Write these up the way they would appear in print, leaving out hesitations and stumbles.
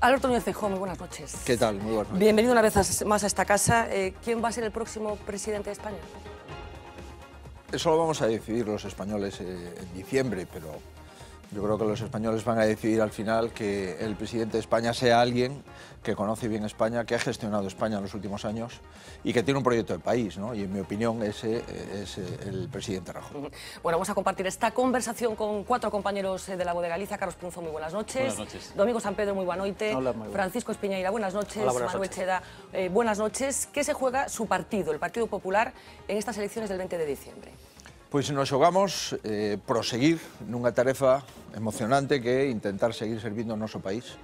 Alberto Núñez Feijóo, muy buenas noches. ¿Qué tal? Muy buenas noches. Bienvenido una vez más a esta casa. ¿Quién va a ser el próximo presidente de España? Eso lo vamos a decidir los españoles en diciembre, pero yo creo que los españoles van a decidir al final que el presidente de España sea alguien que conoce bien España, que ha gestionado España en los últimos años y que tiene un proyecto de país, ¿no? Y en mi opinión ese es el presidente Rajoy. Bueno, vamos a compartir esta conversación con 4 compañeros de la Voz de Galicia. Carlos Punzo, muy buenas noches. Buenas noches. Domingo San Pedro, muy buena noche. Hola, muy buenas. Francisco Espiñeira, buenas noches. Hola, buenas Manuel noches. Cheda, buenas noches. ¿Qué se juega su partido, el Partido Popular, en estas elecciones del 20 de diciembre? Pois nos xogamos proseguir nunha tarefa emocionante que é intentar seguir servindo o noso país.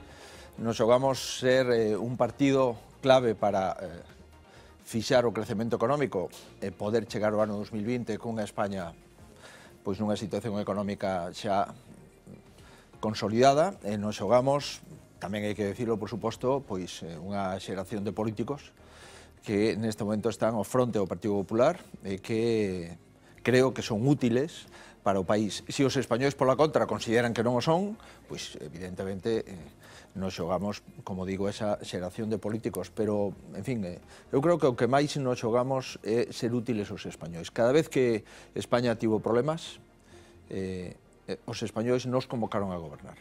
Nos xogamos ser un partido clave para fixar o crecemento económico e poder chegar ao ano 2020 cunha España pois nunha situación económica xa consolidada, e nos xogamos, tamén hai que decirlo por suposto, pois unha xeración de políticos que neste momento están ao fronte do Partido Popular e que creo que son útiles para o país. Se os españoles, pola contra, consideran que non o son, pois, evidentemente, nos xogamos, como digo, esa xeración de políticos, pero, en fin, eu creo que o que máis nos xogamos é ser útiles aos españoles. Cada vez que España tivo problemas, os españoles nos convocaron a gobernar.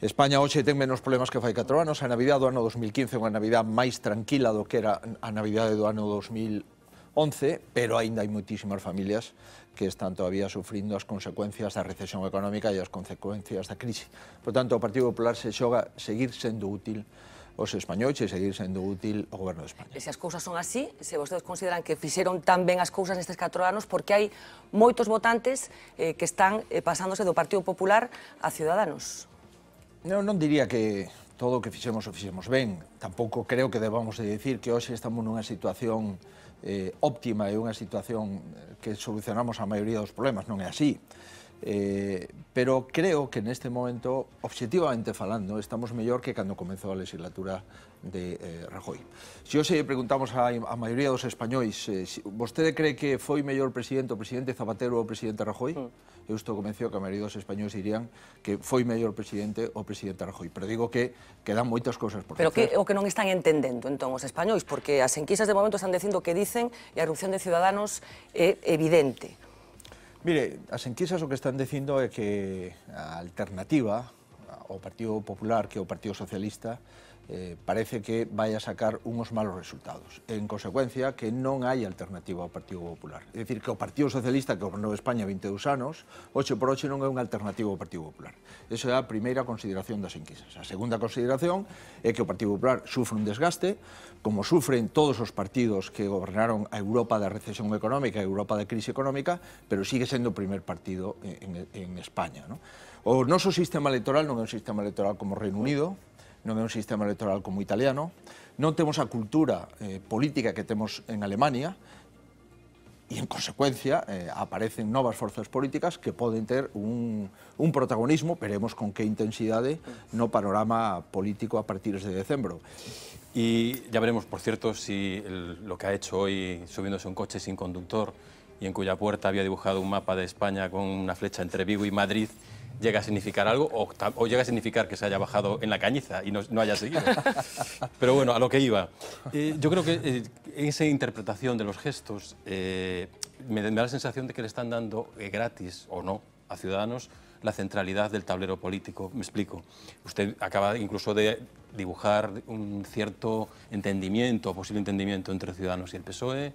España hoxe ten menos problemas que fai 4 anos. A Navidad do ano 2015 é unha Navidad máis tranquila do que era a Navidade do ano 2011, pero aínda hai moitísimas familias que están todavía sufrindo as consecuencias da recesión económica e as consecuencias da crise. Por tanto, o Partido Popular se xoga seguir sendo útil aos españoles e seguir sendo útil ao Goberno de España. E se as cousas son así, se vostedes consideran que fixeron tan ben as cousas nestes 4 anos, porque hai moitos votantes que están pasándose do Partido Popular a Ciudadanos. Non diría que todo o que fixemos o fixemos ben. Tampouco creo que debamos de decir que hoxe estamos nunha situación óptima e unha situación que solucionamos a maioría dos problemas. Non é así. Pero creo que neste momento, obxectivamente falando, estamos mellor que cando comezou a legislatura de Rajoy. Se hoxe preguntamos a maioría dos españois, vostede cree que foi mellor presidente o presidente Zapatero ou o presidente Rajoy? Eu estou convencido que a maioría dos españois dirían que foi mellor presidente o presidente Rajoy, pero digo que quedan moitas cousas por Pero facer. o que non están entendendo, entón, os españois, porque as enquisas de momento están dicindo que dicen e a erupción de Ciudadanos é evidente. Mire, as enquisas o que están dicindo é que a alternativa ao Partido Popular, que é o Partido Socialista, parece que vai a sacar unos malos resultados. En consecuencia, que non hai alternativa ao Partido Popular. É dicir, que o Partido Socialista, que gobernou España 22 anos, hoxe por hoxe non é unha alternativa ao Partido Popular. Esa é a primeira consideración das enquisas. A segunda consideración é que o Partido Popular sufre un desgaste, como sufren todos os partidos que gobernaron a Europa da recesión económica, a Europa da crise económica, pero sigue sendo o primer partido en España, ¿no? O noso sistema electoral non é un sistema electoral como o Reino Unido, non é un sistema electoral como o italiano, non temos a cultura política que temos en Alemania, e, en consecuencia, aparecen novas forzas políticas que poden ter un protagonismo, veremos con que intensidade, no panorama político a partir de decembro. Y ya veremos, por cierto, si lo que ha hecho hoy subiéndose un coche sin conductor y en cuya puerta había dibujado un mapa de España con una flecha entre Vigo y Madrid llega a significar algo o llega a significar que se haya bajado en la cañiza y no haya seguido. Pero bueno, a lo que iba. Yo creo que esa interpretación de los gestos me da la sensación de que le están dando gratis o no a Ciudadanos la centralidad del tablero político. Me explico. Usted acaba incluso de dibujar un cierto entendimiento, posible entendimiento entre Ciudadanos y el PSOE.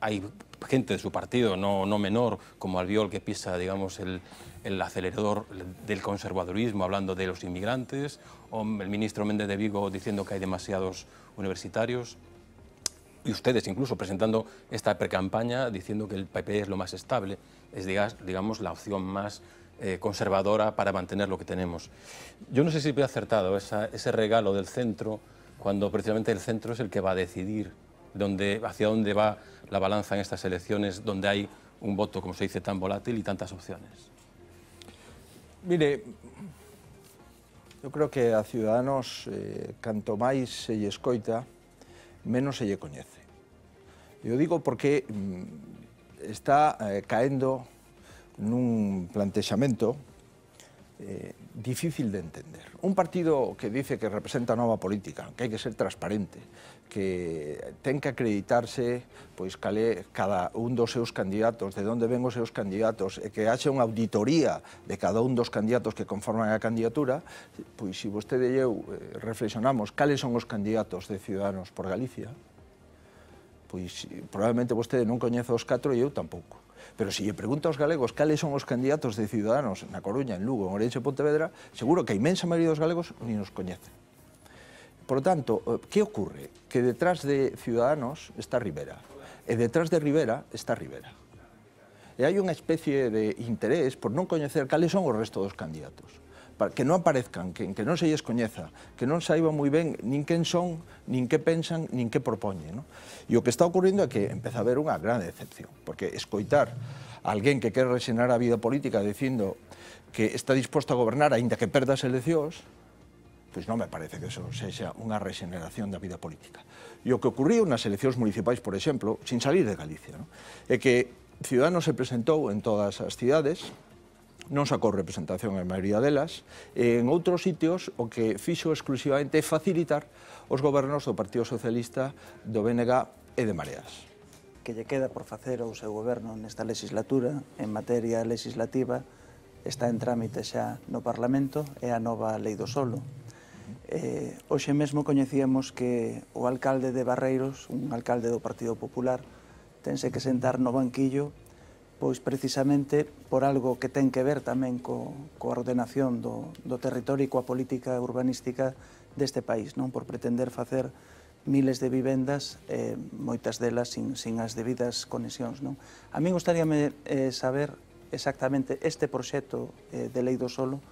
Hay gente de su partido, no menor, como Albiol, que pisa, digamos, el acelerador del conservadurismo, hablando de los inmigrantes, o el ministro Méndez de Vigo diciendo que hay demasiados universitarios, y ustedes incluso presentando esta precampaña diciendo que el PP es lo más estable, es, digamos, la opción más conservadora para mantener lo que tenemos. Yo no sé si he acertado ese regalo del centro, cuando precisamente el centro es el que va a decidir hacia dónde va la balanza en estas elecciones, donde hay un voto, como se dice, tan volátil y tantas opciones. Mire, eu creo que a Ciudadanos, canto máis se lle escoita, menos se lle coñece. Eu digo porque está caendo nun plantexamento difícil de entender. Un partido que dice que representa nova política, que hai que ser transparente, que ten que acreditarse pois cal é cada un dos seus candidatos, de onde ven os seus candidatos, e que haxe unha auditoría de cada un dos candidatos que conforman a candidatura, pois se vostede e eu reflexionamos cales son os candidatos de Ciudadanos por Galicia, pois probablemente vostede non coñece os 4 e eu tampouco. Pero se lle pregunta aos galegos cales son os candidatos de Ciudadanos na Coruña, en Lugo, en Ourense e Pontevedra, seguro que a inmensa maioría dos galegos ni nos coñecen. Por lo tanto, que ocurre? Que detrás de Ciudadanos está Rivera, e detrás de Rivera está Rivera. E hai unha especie de interés por non coñecer cales son os restos dos candidatos, para que non aparezcan, que non se lles coñeza, que non saiba moi ben nin quen son, nin que pensan, nin que propoñen. E o que está ocurrindo é que empeza a haber unha gran decepción, porque escoitar a alguén que quere rexenar a vida política dicindo que está disposto a gobernar aínda que perda as eleccións, pois non me parece que eso sexa unha rexeneración da vida política. E o que ocurriu nas eleccións municipais, por exemplo, sin salir de Galicia, é que Ciudadanos se presentou en todas as cidades, non sacou representación en maioría delas, e en outros sitios o que fixo exclusivamente é facilitar os gobernos do Partido Socialista, do BNG e de Mareas. Que lle queda por facer o seu goberno nesta legislatura, en materia legislativa, está en trámite xa no Parlamento, é a nova Lei do Solo. Hoxe mesmo coñecíamos que o alcalde de Barreiros, un alcalde do Partido Popular, tense que sentar no banquillo pois precisamente por algo que ten que ver tamén coa ordenación do territorio e coa política urbanística deste país, non? Por pretender facer miles de vivendas, moitas delas sin as debidas conexións, non? A mí gustaríame saber exactamente este proxecto de Lei do Solo,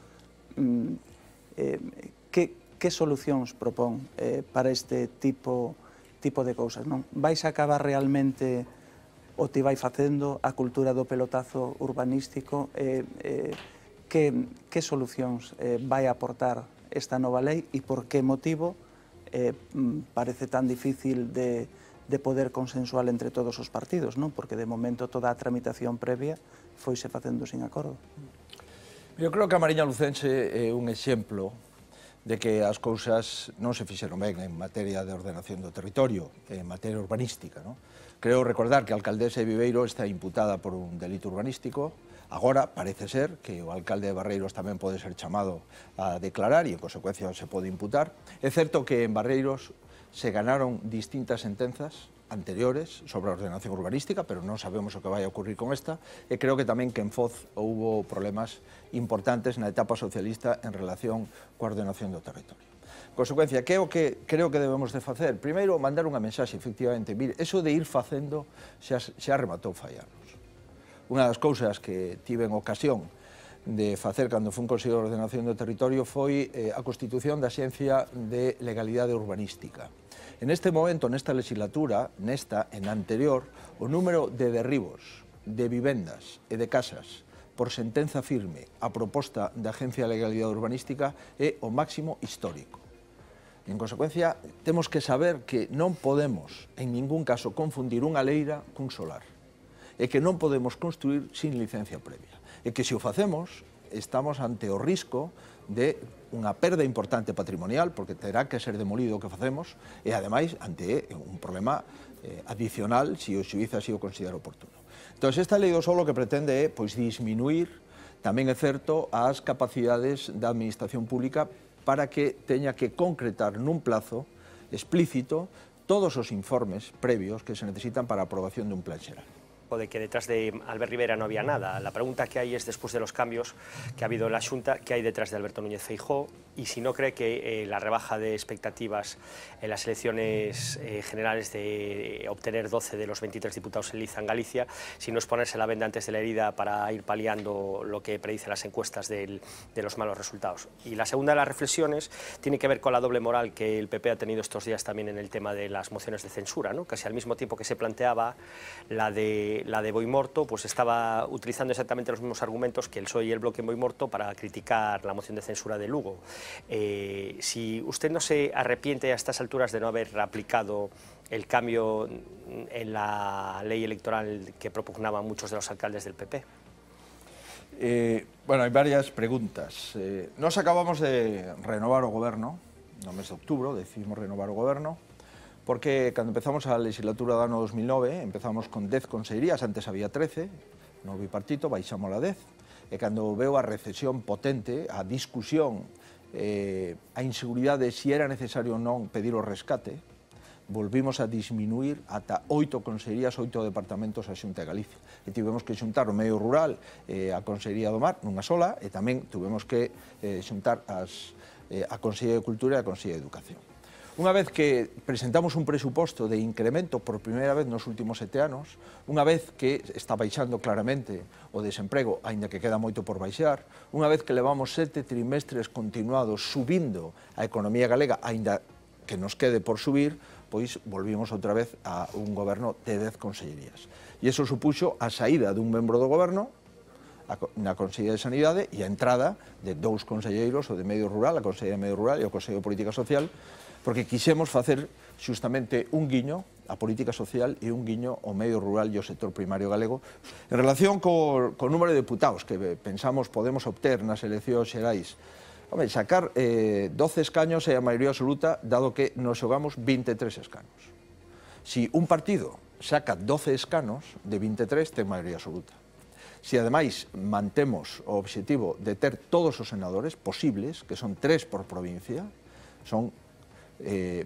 que solucións propón para este tipo de cousas, non? Vais a acabar realmente o te vai facendo a cultura do pelotazo urbanístico? Que solucións vai aportar esta nova lei e por que motivo parece tan difícil de poder consensuar entre todos os partidos, non? Porque de momento toda a tramitación previa foise facendo sin acordo. Eu creo que a Mariña Lucense é un exemplo de que as cousas non se fixeron ben en materia de ordenación do territorio, en materia urbanística. Creo recordar que a alcaldesa de Viveiro está imputada por un delito urbanístico. Agora parece ser que o alcalde de Barreiros tamén pode ser chamado a declarar e, en consecuencia, se pode imputar. É certo que en Barreiros se ganaron distintas sentenzas anteriores sobre a ordenación urbanística, pero non sabemos o que vai a ocurrir con esta, e creo que tamén que en Foz houbo problemas importantes na etapa socialista en relación coa ordenación do territorio. En consecuencia, que é o que creo que debemos de facer? Primeiro, mandar unha mensaxe, efectivamente, mire, eso de ir facendo xa rematou fallarnos. Unha das cousas que tiven ocasión de facer cando fui un Consello de Ordenación do Territorio foi a constitución da Xencia de Legalidade Urbanística. En este momento, nesta legislatura, nesta, en anterior, o número de derribos de vivendas e de casas por sentenza firme a proposta da Agencia de Legalidade Urbanística é o máximo histórico. En consecuencia, temos que saber que non podemos, en ningún caso, confundir unha leira cun solar, e que non podemos construir sin licencia previa, e que se o facemos, estamos ante o risco de unha perda importante patrimonial, porque terá que ser demolido o que facemos, e ademais ante un problema adicional se o xuíz así o considera oportuno. Entón, esta lei do solo que pretende é disminuir, tamén é certo, as capacidades da administración pública para que teña que concretar nun plazo explícito todos os informes previos que se necesitan para a aprobación dun plan xeral. De que detrás de Albert Rivera no había nada. La pregunta que hay es, después de los cambios que ha habido en la Xunta, ¿qué hay detrás de Alberto Núñez Feijóo? Y si no cree que la rebaja de expectativas en las elecciones generales de obtener 12 de los 23 diputados en liza en Galicia, si no es ponerse la venda antes de la herida para ir paliando lo que predicen las encuestas de los malos resultados. Y la segunda de las reflexiones tiene que ver con la doble moral que el PP ha tenido estos días también en el tema de las mociones de censura, ¿no? Casi al mismo tiempo que se planteaba la de Boimorto, pues estaba utilizando exactamente los mismos argumentos que el PSOE y el bloque en Boimorto para criticar la moción de censura de Lugo. Si usted no se arrepiente a estas alturas de no haber aplicado el cambio en la ley electoral que propugnaban muchos de los alcaldes del PP. Bueno, hai varias preguntas. Nos acabamos de renovar o goberno, no mes de outubro, decidimos renovar o goberno, porque cando empezamos a legislatura do ano 2009, empezamos con 10 consellerías, antes había 13, no bipartito, baixamos a 10, e cando veo a recesión potente, a discusión, a inseguridade de si era necesario ou non pedir o rescate, volvimos a disminuir ata 8 consellerías, 8 departamentos a Xunta de Galicia. E tivemos que xuntar o medio rural a Consellería do Mar nunha sola, e tamén tivemos que xuntar a Consellería de Cultura e a Consellería de Educación. Unha vez que presentamos un presuposto de incremento por primeira vez nos últimos 7 anos, unha vez que está baixando claramente o desemprego, aínda que queda moito por baixar, unha vez que levamos 7 trimestres continuados subindo a economía galega, aínda que nos quede por subir, pois volvimos outra vez a un goberno de 10 consellerías. E iso supuxo a saída dun membro do goberno na Consellería de Sanidade e a entrada de 2 conselleiros, o de Medio Rural, a Consellería de Medio Rural e o Consello de Política Social, porque quixemos facer xustamente un guiño á política social e un guiño ao medio rural e ao sector primario galego. En relación co número de deputados que pensamos podemos obter nas eleccións xerais, home, sacar 12 escaños é a maioría absoluta, dado que nos xogamos 23 escanos. Si un partido saca 12 escanos de 23, ten maioría absoluta. Si ademais mantemos o obxectivo de ter todos os senadores posibles, que son 3 por provincia, son,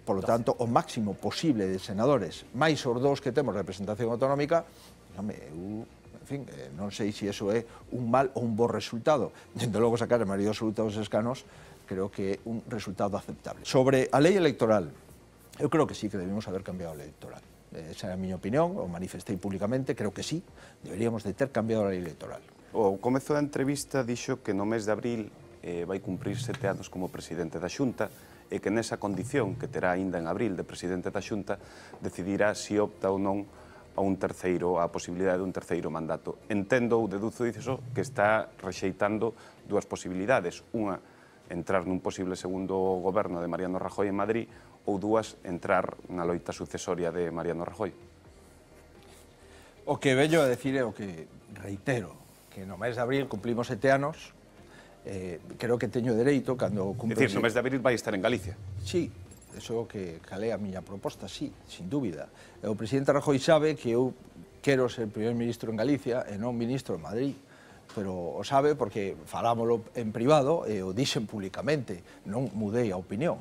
polo tanto, o máximo posible de senadores, máis os 2 que temos representación autonómica, home, en fin, non sei se iso é un mal ou un bo resultado. Dende logo sacar a maioría absoluta dos escanos, creo que é un resultado aceptable. Sobre a lei electoral, eu creo que sí que debemos haber cambiado a lei electoral. Esa é a miña opinión, o manifestei públicamente, creo que sí, deberíamos de ter cambiado a lei electoral. O comezo da entrevista dixo que no mes de abril vai cumprir 7 anos como presidente da Xunta e que nesa condición que terá aínda en abril de presidente da Xunta decidirá se opta ou non a posibilidade de un terceiro mandato. Entendo ou deduzo diso que está rexeitando dúas posibilidades. Unha, entrar nun posible segundo goberno de Mariano Rajoy en Madrid, ou dúas, entrar na loita sucesoria de Mariano Rajoy. O que veño a decir é o que reitero, que no mes de abril cumplimos 7 anos, creo que teño dereito, cando cumplo... É dicir, no mes de abril vai estar en Galicia. Sí. Eso que calé a miña proposta, sí, sin dúbida. O presidente Rajoy sabe que eu quero ser primer ministro en Galicia e non ministro en Madrid, pero o sabe porque falámoslo en privado e o dixen públicamente, non mudei a opinión.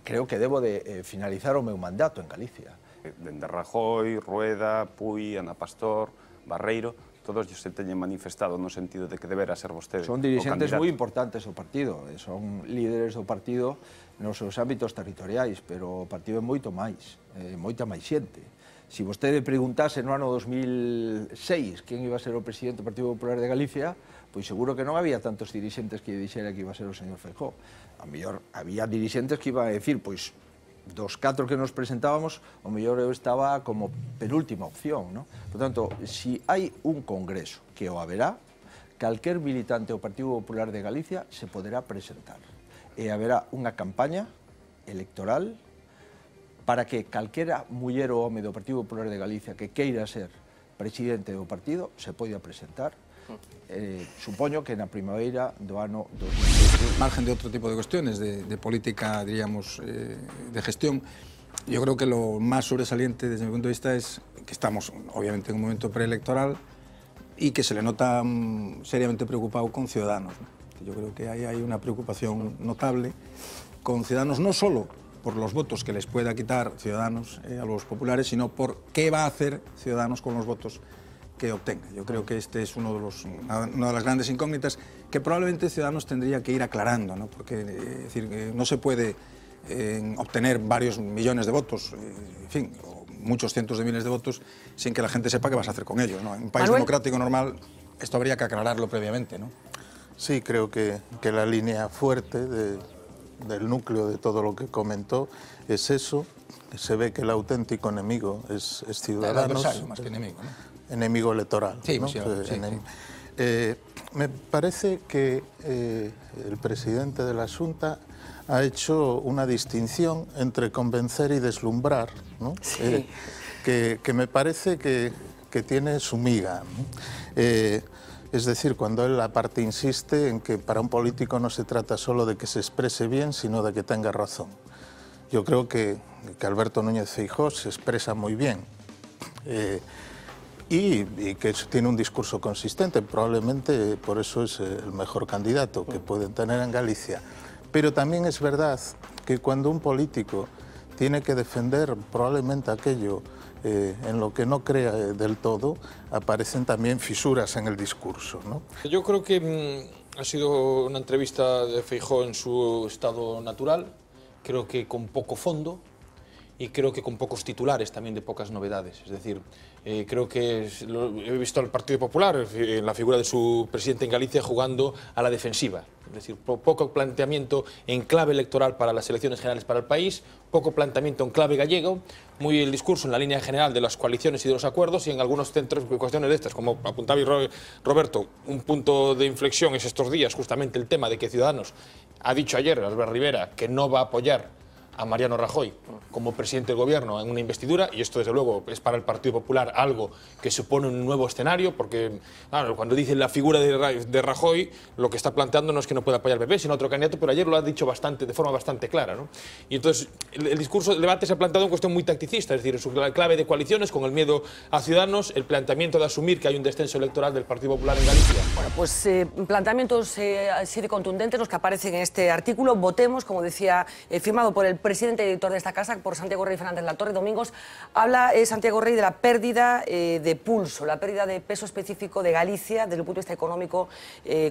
Creo que debo de finalizar o meu mandato en Galicia. Dende Rajoy, Rueda, Puy, Ana Pastor, Barreiro, todos se teñen manifestado no sentido de que debera ser vostede o candidato. Son dirigentes moi importantes do partido, son líderes do partido nos seus ámbitos territoriais, pero o partido é moito máis, moita máis xente. Se vostede preguntase no ano 2006 quen iba a ser o presidente do Partido Popular de Galicia, pois seguro que non había tantos dirigentes que dixera que iba a ser o señor Feijóo. A mellor había dirigentes que iban a decir, pois, dos 4 que nos presentábamos, o mellor eu estaba como penúltima opción, non? Por tanto, se hai un congreso, que o haberá, calquer militante do Partido Popular de Galicia se poderá presentar. E haberá unha campaña electoral para que calquera muller ou home do Partido Popular de Galicia que queira ser presidente do partido se poida presentar. Supoño que na primavera do ano 2020. Margen de otro tipo de cuestiones, de política, diríamos, de gestión, yo creo que lo más sobresaliente desde mi punto de vista es que estamos, obviamente, en un momento preelectoral y que se le nota seriamente preocupado con Ciudadanos, ¿no? Yo creo que ahí hay una preocupación notable con Ciudadanos, no solo por los votos que les pueda quitar Ciudadanos a los populares, sino por qué va a hacer Ciudadanos con los votos que obtenga. Yo creo que este es una de las grandes incógnitas que probablemente Ciudadanos tendría que ir aclarando, ¿no? Porque decir, no se puede obtener varios millones de votos, en fin, o muchos cientos de miles de votos sin que la gente sepa qué vas a hacer con ellos, ¿no? En un país democrático normal esto habría que aclararlo previamente, ¿no? Sí, creo que la línea fuerte del núcleo de todo lo que comentó es eso. Se ve que el auténtico enemigo es Ciudadanos. El adversario, más que enemigo, ¿no? Enemigo electoral. Sí, ¿no? sí. Me parece que el presidente de la Xunta ha hecho una distinción entre convencer y deslumbrar, ¿no? Sí. Que me parece que tiene su miga, ¿no? Es decir, cuando él aparte insiste en que para un político no se trata solo de que se exprese bien, sino de que tenga razón. Yo creo que Alberto Núñez Feijóo se expresa muy bien y que tiene un discurso consistente. Probablemente por eso es el mejor candidato que pueden tener en Galicia. Pero también es verdad que cuando un político tiene que defender probablemente aquello en lo que no crea del todo, aparecen también fisuras en el discurso, ¿no? Yo creo que ha sido una entrevista de Feijóo en su estado natural, creo que con poco fondo y creo que con pocos titulares también de pocas novedades. Es decir, creo que he visto al Partido Popular en la figura de su presidente en Galicia jugando a la defensiva. Es decir, poco planteamiento en clave electoral para las elecciones generales para el país, poco planteamiento en clave gallego, muy el discurso en la línea general de las coaliciones y de los acuerdos, y en algunos centros, cuestiones de estas, como apuntaba Roberto, un punto de inflexión es estos días justamente el tema de que Ciudadanos ha dicho ayer, Albert Rivera, que no va a apoyar a Mariano Rajoy como presidente del gobierno en una investidura, y esto desde luego es para el Partido Popular algo que supone un nuevo escenario, porque claro, cuando dice la figura de Rajoy, lo que está planteando no es que no pueda apoyar al PP, sino otro candidato, pero ayer lo ha dicho de forma bastante clara, ¿no? Y entonces el discurso, el debate se ha planteado en cuestión muy tacticista, es decir, su clave de coaliciones, con el miedo a Ciudadanos, el planteamiento de asumir que hay un descenso electoral del Partido Popular en Galicia. Bueno, pues planteamientos así de contundentes los que aparecen en este artículo. Votemos, como decía, firmado por el presidente y editor de esta casa, por Santiago Rey Fernández Latorre. Domingos, habla Santiago Rey de la pérdida de pulso, la pérdida de peso específico de Galicia desde el punto de vista económico,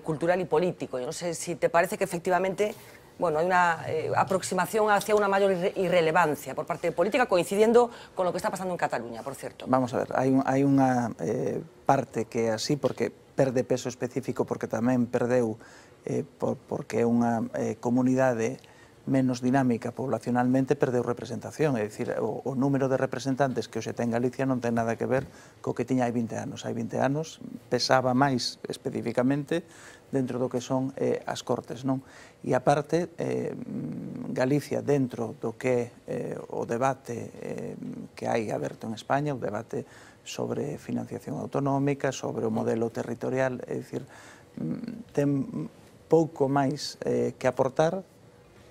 cultural y político. Yo no sé si te parece que efectivamente, bueno, hay una aproximación hacia una mayor irrelevancia por parte de política, coincidiendo con lo que está pasando en Cataluña, por cierto. Vamos a ver, hai unha parte que é así, porque perde peso específico, porque tamén perdeu porque é unha comunidade menos dinámica poblacionalmente, perdeu representación, é dicir, o número de representantes que hoxe ten Galicia non ten nada que ver co que tiña hai 20 anos. Hai 20 anos pesaba máis especificamente dentro do que son as Cortes, non? E aparte, Galicia, dentro do que o debate que hai aberto en España, o debate sobre financiación autonómica, sobre o modelo territorial, é dicir, ten pouco máis que aportar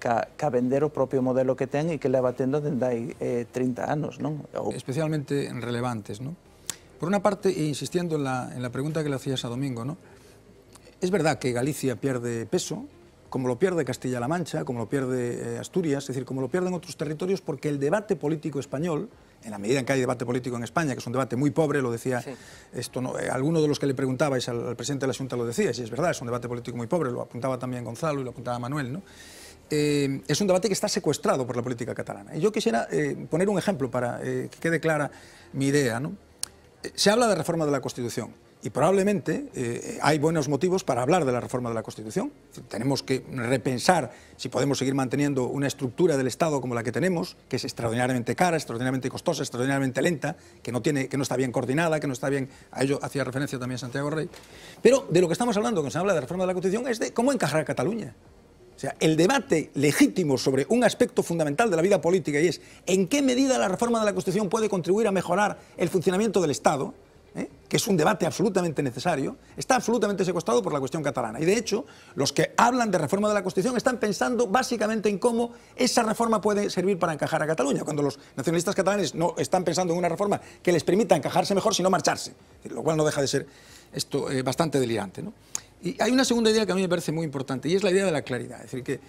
que vender o propio modelo que ten e que leva tendo dende hai 30 anos, non? Especialmente relevantes, ¿no? Por una parte, insistiendo en la pregunta que le hacías a Domingo, ¿no? Es verdad que Galicia pierde peso, como lo pierde Castilla-La Mancha, como lo pierde Asturias, es decir, como lo pierden otros territorios, porque el debate político español, en la medida en que hay debate político en España, que es un debate muy pobre, lo decía, sí. Esto no, alguno de los que le preguntabais al presidente de la Xunta lo decía, y es verdad, es un debate político muy pobre, lo apuntaba también Gonzalo y lo apuntaba Manuel, ¿no? Es un debate que está secuestrado por la política catalana. Y yo quisiera poner un ejemplo para que quede clara mi idea, ¿no? Se habla de reforma de la Constitución y probablemente hay buenos motivos para hablar de la reforma de la Constitución. Tenemos que repensar si podemos seguir manteniendo una estructura del Estado como la que tenemos, que es extraordinariamente cara, extraordinariamente costosa, extraordinariamente lenta, que no está bien coordinada, que no está bien, a ello hacía referencia también Santiago Rey. Pero de lo que estamos hablando cuando se habla de reforma de la Constitución es de cómo encajar a Cataluña. O sea, el debate legítimo sobre un aspecto fundamental de la vida política, y es en qué medida la reforma de la Constitución puede contribuir a mejorar el funcionamiento del Estado, que es un debate absolutamente necesario, está absolutamente secuestrado por la cuestión catalana. Y de hecho, los que hablan de reforma de la Constitución están pensando básicamente en cómo esa reforma puede servir para encajar a Cataluña, cuando los nacionalistas catalanes no están pensando en una reforma que les permita encajarse mejor, sino marcharse, lo cual no deja de ser esto bastante delirante, ¿no? Y hay una segunda idea que a mí me parece muy importante, y es la idea de la claridad. Es decir, que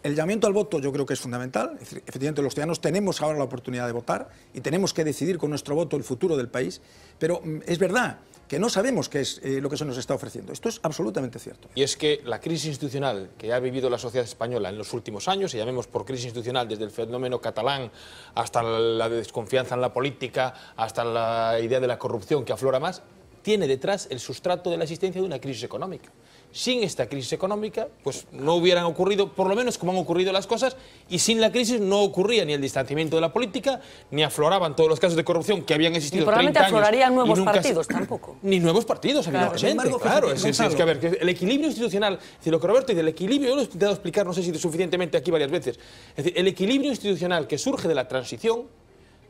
el llamamiento al voto yo creo que es fundamental. Es decir, efectivamente, los ciudadanos tenemos ahora la oportunidad de votar y tenemos que decidir con nuestro voto el futuro del país, pero es verdad que no sabemos qué es lo que se nos está ofreciendo. Esto es absolutamente cierto. Y es que la crisis institucional que ha vivido la sociedad española en los últimos años, y llamemos por crisis institucional desde el fenómeno catalán hasta la desconfianza en la política, hasta la idea de la corrupción que aflora más, tiene detrás el sustrato de la existencia de una crisis económica. Sin esta crisis económica, pues no hubieran ocurrido, por lo menos como han ocurrido las cosas, y sin la crisis no ocurría ni el distanciamiento de la política, ni afloraban todos los casos de corrupción que habían existido 30 años. Y probablemente aflorarían nuevos partidos tampoco. Ni nuevos partidos, evidentemente, claro. Es que, a ver, que el equiilibrio institucional, es decir, lo que Roberto dice, el equilibrio, yo lo he intentado explicar, no sé si suficientemente aquí varias veces, es decir, el equilibrio institucional que surge de la transición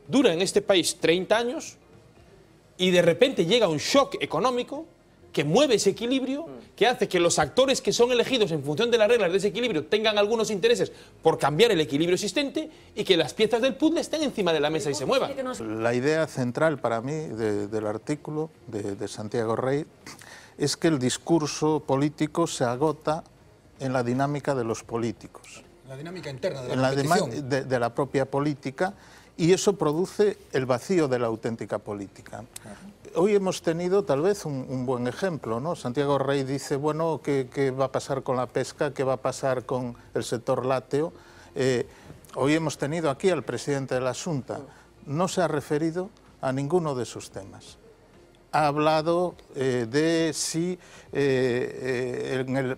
dura en este país 30 años y de repente llega un shock económico que mueve ese equilibrio, que hace que los actores que son elegidos en función de las reglas de ese equilibrio tengan algunos intereses por cambiar el equilibrio existente y que las piezas del puzzle estén encima de la mesa y se muevan. La idea central para mí del artículo de Santiago Rey es que el discurso político se agota en la dinámica de los políticos. La dinámica interna de en la competición. De la propia política, y eso produce el vacío de la auténtica política. Hoy hemos tenido tal vez un buen ejemplo, ¿no? Santiago Rey dice, bueno, ¿qué va a pasar con la pesca? ¿Qué va a pasar con el sector lácteo? Hoy hemos tenido aquí al presidente de la Xunta. No se ha referido a ninguno de esos temas. Ha hablado de si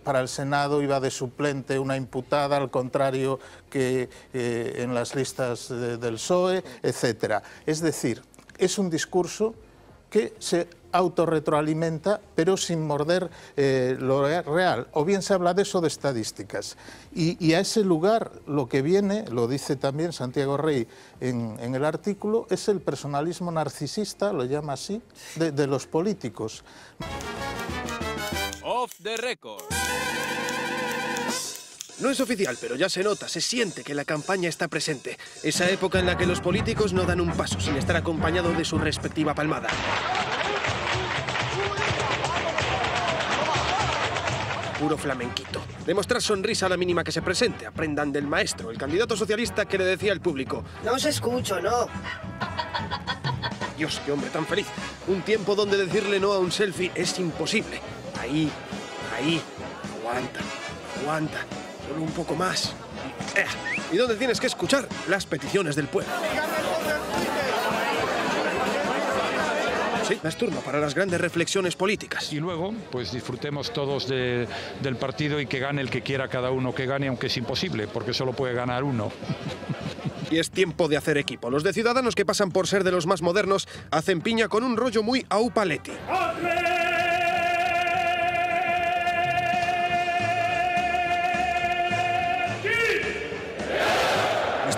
para el Senado iba de suplente una imputada, al contrario que en las listas del PSOE, etc. Es decir, es un discurso que se autorretroalimenta, pero sin morder lo real. O bien se habla de eso, de estadísticas. Y a ese lugar lo que viene, lo dice también Santiago Rey en el artículo, es el personalismo narcisista, lo llama así, de los políticos. Off the record. No es oficial, pero ya se nota, se siente que la campaña está presente. Esa época en la que los políticos no dan un paso sin estar acompañado de su respectiva palmada. Puro flamenquito. Demostrar sonrisa a la mínima que se presente. Aprendan del maestro, el candidato socialista que le decía al público: no os escucho, no. Dios, qué hombre tan feliz. Un tiempo donde decirle no a un selfie es imposible. Ahí, aguanta, aguanta. Solo un poco más. ¿Y dónde tienes que escuchar? Las peticiones del pueblo. Sí, es turno para las grandes reflexiones políticas. Y luego, pues disfrutemos todos del partido y que gane el que quiera cada uno que gane, aunque es imposible, porque solo puede ganar uno. Y es tiempo de hacer equipo. Los de Ciudadanos, que pasan por ser de los más modernos, hacen piña con un rollo muy Au Paletti.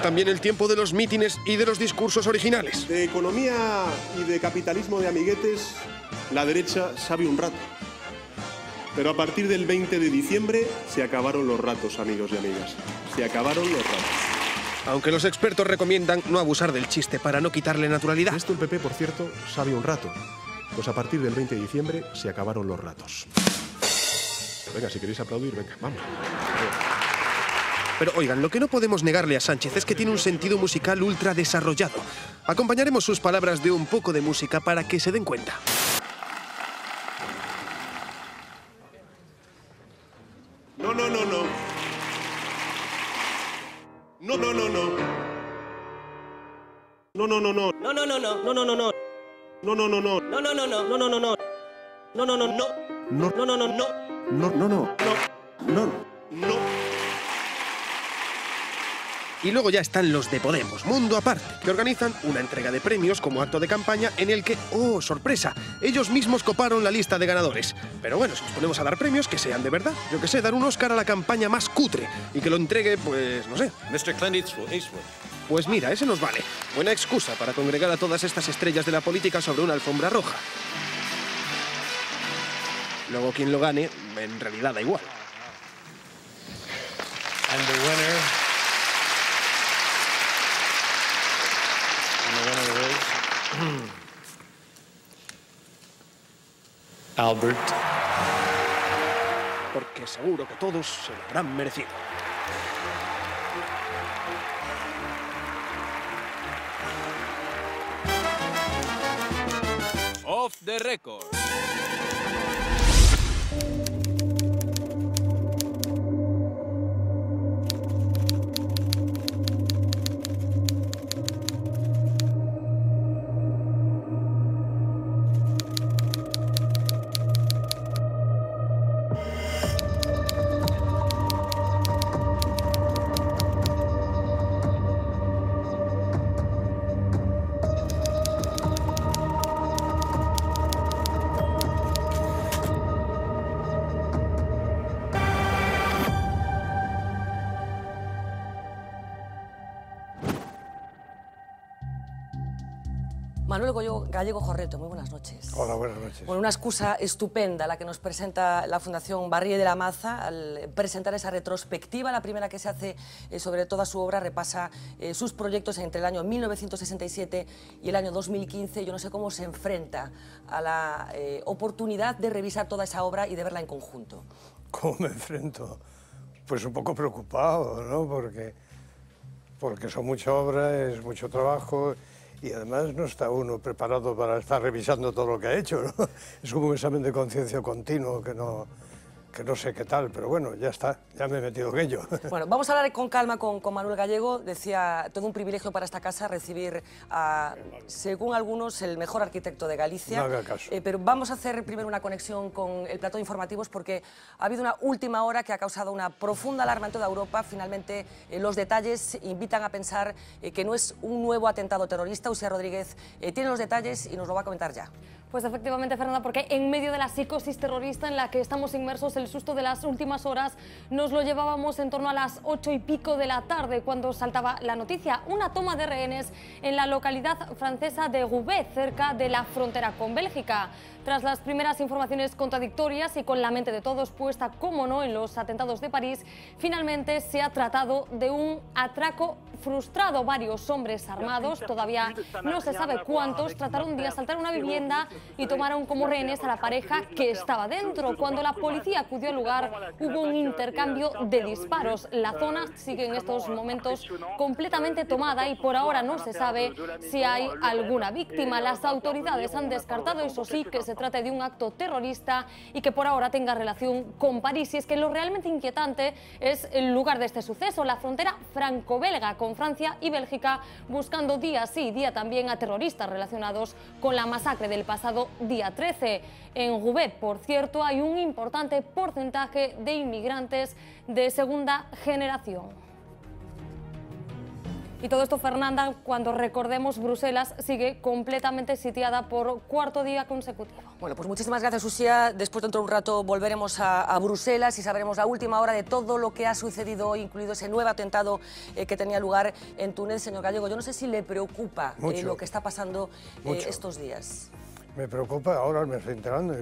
También el tiempo de los mítines y de los discursos originales. De economía y de capitalismo de amiguetes, la derecha sabe un rato. Pero a partir del 20 de diciembre se acabaron los ratos, amigos y amigas. Se acabaron los ratos. Aunque los expertos recomiendan no abusar del chiste para no quitarle naturalidad. Esto el PP, por cierto, sabe un rato. Pues a partir del 20 de diciembre se acabaron los ratos. Venga, si queréis aplaudir, venga, vamos. Pero oigan, lo que no podemos negarle a Sánchez es que tiene un sentido musical ultra desarrollado. Acompañaremos sus palabras de un poco de música para que se den cuenta. No, no, no, no. No, no, no, no. No, no, no, no. No, no, no, no, no, no, no, no. No, no, no, no. No, no, no, no, no, no, no, no. No, no, no, no. No, no, no, no, no. No, no, no. No, no. Y luego ya están los de Podemos, mundo aparte, que organizan una entrega de premios como acto de campaña en el que, ¡oh, sorpresa!, ellos mismos coparon la lista de ganadores. Pero bueno, si nos ponemos a dar premios, que sean de verdad. Yo que sé, dar un Oscar a la campaña más cutre y que lo entregue, pues, no sé. Mr. Clint Eastwood. Pues mira, ese nos vale. Buena excusa para congregar a todas estas estrellas de la política sobre una alfombra roja. Luego quien lo gane, en realidad da igual. And the winner is Albert. Porque seguro que todos se lo habrán merecido. Off the record. Manuel Gallego Jorreto, muy buenas noches. Hola, buenas noches. Bueno, una excusa estupenda la que nos presenta la Fundación Barrié de la Maza al presentar esa retrospectiva, la primera que se hace sobre toda su obra, repasa sus proyectos entre el año 1967 y el año 2015. Yo no sé cómo se enfrenta a la oportunidad de revisar toda esa obra y de verla en conjunto. ¿Cómo me enfrento? Pues un poco preocupado, ¿no? Porque son mucha obra, es mucho trabajo y además no está uno preparado para estar revisando todo lo que ha hecho, ¿no? Es como un examen de conciencia continuo que no sé qué tal, pero bueno, ya está, ya me he metido en ello. Bueno, vamos a hablar con calma con Manuel Gallego. Decía, todo un privilegio para esta casa recibir a, según algunos, el mejor arquitecto de Galicia. No haga caso. Pero vamos a hacer primero una conexión con el plató de informativos porque ha habido una última hora que ha causado una profunda alarma en toda Europa. Finalmente, los detalles invitan a pensar que no es un nuevo atentado terrorista. Uxía Rodríguez tiene los detalles y nos lo va a comentar ya. Pues efectivamente, Fernanda, porque en medio de la psicosis terrorista en la que estamos inmersos, el susto de las últimas horas nos lo llevábamos en torno a las 8 y pico de la tarde cuando saltaba la noticia. Una toma de rehenes en la localidad francesa de Roubaix, cerca de la frontera con Bélgica. Tras las primeras informaciones contradictorias y con la mente de todos puesta, como no, en los atentados de París, finalmente se ha tratado de un atraco frustrado. Varios hombres armados, todavía no se sabe cuántos, trataron de asaltar una vivienda y tomaron como rehenes a la pareja que estaba dentro. Cuando la policía acudió al lugar, hubo un intercambio de disparos. La zona sigue en estos momentos completamente tomada y por ahora no se sabe si hay alguna víctima. Las autoridades han descartado, eso sí, que se trate de un acto terrorista y que por ahora tenga relación con París. Y es que lo realmente inquietante es el lugar de este suceso, la frontera franco-belga con Francia y Bélgica, buscando día sí, día también a terroristas relacionados con la masacre del pasado día 13. En Roubaix, por cierto, hay un importante porcentaje de inmigrantes de segunda generación. Y todo esto, Fernanda, cuando recordemos Bruselas sigue completamente sitiada por cuarto día consecutivo. Bueno, pues muchísimas gracias, Uxía. Después, dentro de un rato, volveremos a Bruselas y sabremos la última hora de todo lo que ha sucedido, incluido ese nuevo atentado que tenía lugar en Túnez. Señor Gallego, yo no sé si le preocupa lo que está pasando estos días. Me preocupa, ahora me estoy enterando,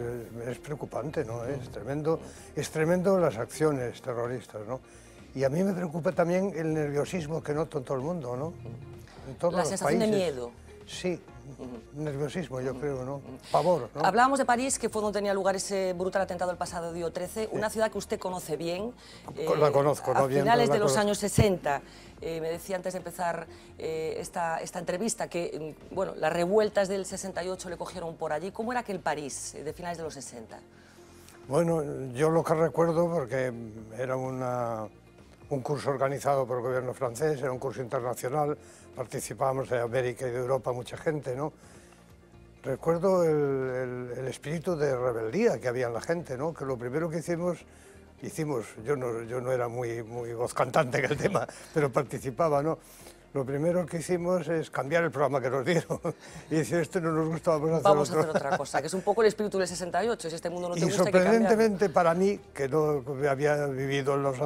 es preocupante, ¿no? Es tremendo las acciones terroristas, ¿no? Y a mí me preocupa también el nerviosismo que noto en todo el mundo, ¿no? En todos los sensación países. de miedo. Sí, nerviosismo, yo creo, ¿no? Pavor, ¿no? Hablábamos de París, que fue donde tenía lugar ese brutal atentado el pasado día 13, una ciudad que usted conoce bien. La conozco, ¿no? A finales de los años 60, me decía antes de empezar esta entrevista que, bueno, las revueltas del 68 le cogieron por allí. ¿Cómo era aquel París de finales de los 60? Bueno, yo lo que recuerdo, porque era un curso organizado por el gobierno francés, era un curso internacional, participábamos de América y de Europa mucha gente, ¿no? Recuerdo el espíritu de rebeldía que había en la gente, ¿no? Que lo primero que hicimos, yo no era muy voz cantante en el tema, pero participaba, ¿no? Lo primero que hicimos es cambiar el programa que nos dieron y decir, esto no nos gusta, vamos a hacer otra cosa, que es un poco el espíritu del 68, si este mundo no te gusta, hay que sorprendentemente para mí, que no había vivido los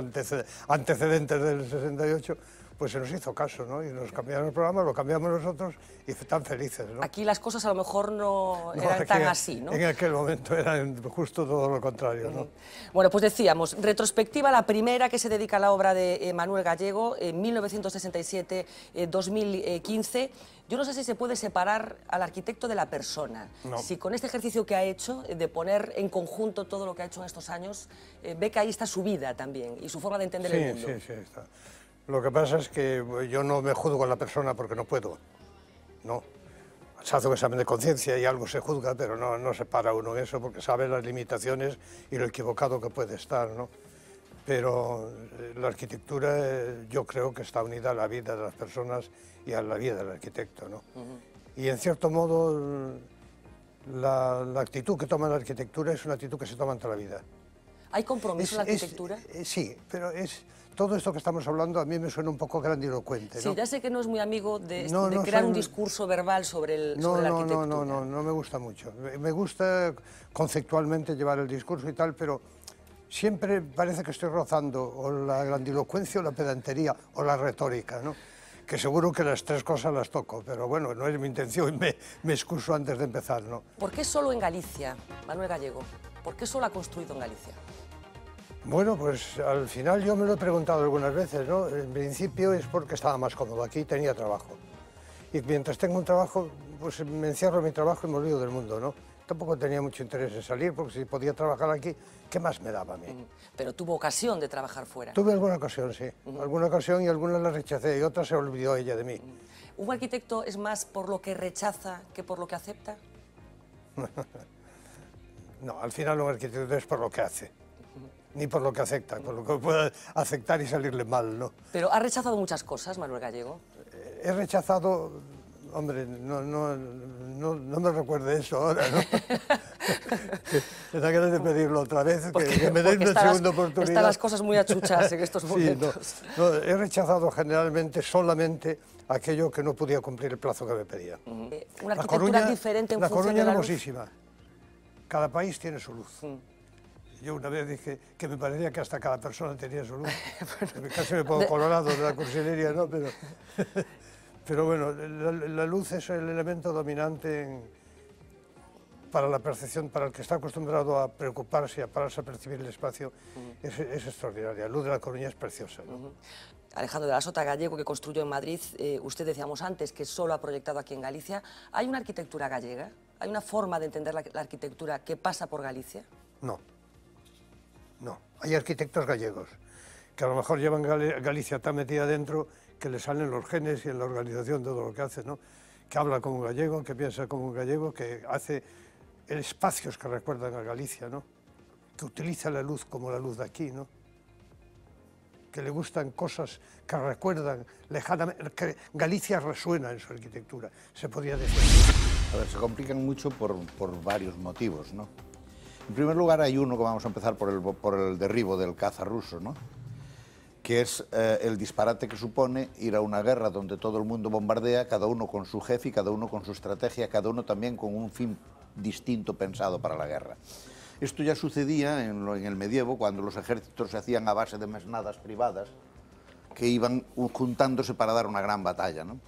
antecedentes del 68, pues se nos hizo caso, ¿no? Y nos cambiaron el programa, lo cambiamos nosotros y tan felices, ¿no? Aquí las cosas a lo mejor no eran tan así, ¿no? En aquel momento eran justo todo lo contrario, ¿no? Bueno, pues decíamos, retrospectiva, la primera que se dedica a la obra de Manuel Gallego, en 1967-2015. Yo no sé si se puede separar al arquitecto de la persona. No. Si con este ejercicio que ha hecho, de poner en conjunto todo lo que ha hecho en estos años, ve que ahí está su vida también y su forma de entender el mundo. Sí, está. Lo que pasa es que yo no me juzgo a la persona porque no puedo, ¿no? Se hace un examen de conciencia y algo se juzga, pero no se para uno en eso porque sabe las limitaciones y lo equivocado que puede estar, ¿no? Pero la arquitectura yo creo que está unida a la vida de las personas y a la vida del arquitecto, ¿no? Y en cierto modo la actitud que toma la arquitectura es una actitud que se toma en toda la vida. ¿Hay compromiso en la arquitectura? Sí, pero todo esto que estamos hablando a mí me suena un poco grandilocuente, ¿no? Sí, ya sé que no es muy amigo de crear un discurso verbal sobre la arquitectura. No me gusta mucho. Me gusta conceptualmente llevar el discurso y tal, pero siempre parece que estoy rozando o la grandilocuencia o la pedantería o la retórica, ¿no? que seguro que las tres cosas las toco, pero bueno, no es mi intención y me excuso antes de empezar, ¿no? ¿Por qué solo en Galicia, Manuel Gallego? ¿Por qué solo ha construido en Galicia? Bueno, pues al final yo me lo he preguntado algunas veces, ¿no? En principio es porque estaba más cómodo aquí, tenía trabajo. Y mientras tengo un trabajo, pues me encierro en mi trabajo y me olvido del mundo, ¿no? Tampoco tenía mucho interés en salir, porque si podía trabajar aquí, ¿qué más me daba a mí? Pero tuvo ocasión de trabajar fuera. Tuve alguna ocasión, sí. Alguna ocasión y algunas las rechacé y otras se olvidó ella de mí. ¿Un arquitecto es más por lo que rechaza que por lo que acepta? No, al final un arquitecto es por lo que hace. Ni por lo que acepta, por lo que puede aceptar y salirle mal, ¿no? Pero ha rechazado muchas cosas, Manuel Gallego. He rechazado, hombre, no me recuerde eso ahora, ¿no? Me da ganas de pedirlo otra vez, que me den una segunda oportunidad. Están las cosas muy achuchas en estos momentos. Sí, no, he rechazado generalmente solamente aquello que no podía cumplir el plazo que me pedía. Una arquitectura diferente en función de la luz. La Coruña es hermosísima. Cada país tiene su luz. Yo una vez dije que me parecía que hasta cada persona tenía su luz. Casi me pongo colorado de la cursilería, ¿no? Pero bueno, la luz es el elemento dominante para la percepción, para el que está acostumbrado a preocuparse, a pararse a percibir el espacio, es extraordinaria. La luz de la Coruña es preciosa, ¿no? Alejandro de la Sota Gallego, que construyó en Madrid, usted decíamos antes que solo ha proyectado aquí en Galicia. ¿Hay una arquitectura gallega? ¿Hay una forma de entender la arquitectura que pasa por Galicia? No. No, hay arquitectos gallegos que a lo mejor llevan Galicia tan metida dentro que le salen los genes y en la organización todo lo que hace, ¿no? Que habla como un gallego, que piensa como un gallego, que hace espacios que recuerdan a Galicia, ¿no? Que utiliza la luz como la luz de aquí, ¿no? Que le gustan cosas que recuerdan lejanamente, que Galicia resuena en su arquitectura, se podría decir. A ver, se complican mucho por varios motivos, ¿no? En primer lugar, hay uno que vamos a empezar por el derribo del caza ruso, ¿no? Que es el disparate que supone ir a una guerra donde todo el mundo bombardea, cada uno con su jefe y cada uno con su estrategia, cada uno también con un fin distinto pensado para la guerra. Esto ya sucedía en el medievo, cuando los ejércitos se hacían a base de mesnadas privadas que iban juntándose para dar una gran batalla, ¿no?